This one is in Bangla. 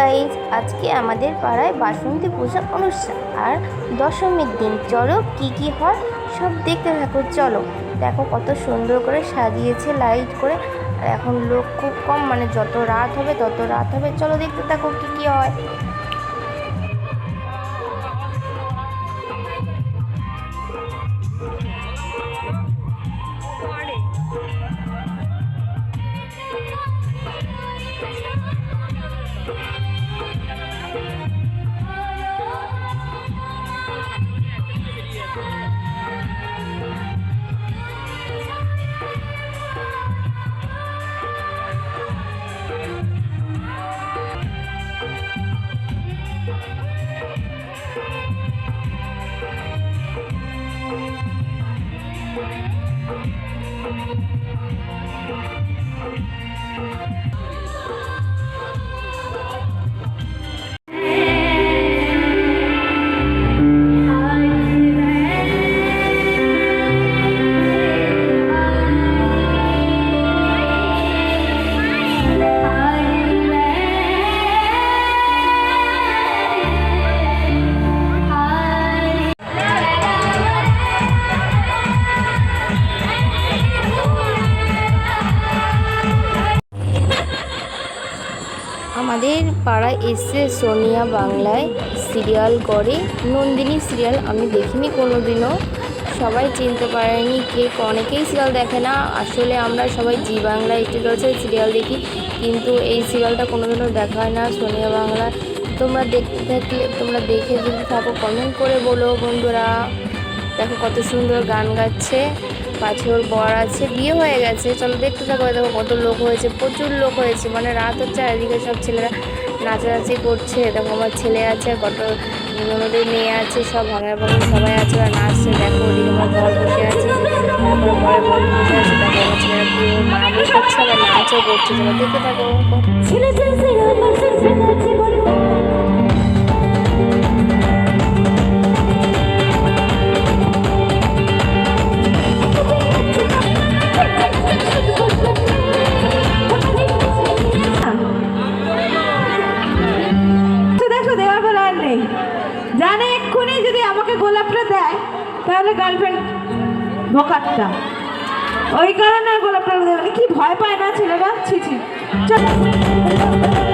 গাইস, আজকে আমাদের পাড়ায় বাসন্তী পূজা অনুষ্ঠান আর দশমীর দিন। চলো কি হয় সব দেখতে থাকো। চলো দেখো কত সুন্দর করে সাজিয়েছে লাইট করে। আর এখন লোক খুব কম, মানে যত রাত হবে তত রাত হবে। চলো দেখতে থাকো কি হয়। আমাদের পাড়ায় এসে সোনিয়া বাংলায় সিরিয়াল করে, নন্দিনী সিরিয়াল। আমি দেখিনি কোনো দিনও, সবাই চিনতে পারেনি কে, অনেকেই সিরিয়াল দেখে না। আসলে আমরা সবাই জি বাংলা স্টার জলসায় সিরিয়াল দেখি, কিন্তু এই সিরিয়ালটা কোনোদিনও দেখা হয় না সোনিয়া বাংলা। তোমরা দেখতে থাকলে, তোমরা দেখে যদি থাকো কমেন্ট করে বলো বন্ধুরা। দেখো কত সুন্দর গান গাচ্ছে, পাঁচর বর আছে, বিয়ে হয়ে গেছে। চলো দেখতে থাকো। দেখো কত লোক হয়েছে, প্রচুর লোক হয়েছে, মানে রাত হচ্ছে আর এদিকে সব ছেলেরা নাচানাচি করছে। দেখো আমার ছেলে আছে, কত ননদের মেয়ে আছে, সব ভাঙার ভাঙা সবাই আছে আর নাচছে। দেখো ওদিকে আমার বর বসে আছে, তারপরে বরের বন্ধু বসে আছে। দেখো আমার ছেলেরা পুরো মা বসে হচ্ছে, আবার নাচও করছে। চলো দেখতে থাকো। জানে এক্ষুনি যদি আমাকে গোলাপটা দেয় তাহলে গার্লফ্রেন্ড বোকারটা, ওই কারণে গোলাপটা দেবে। কি ভয় পায় না ছেলেরা? ছি ছি। চল।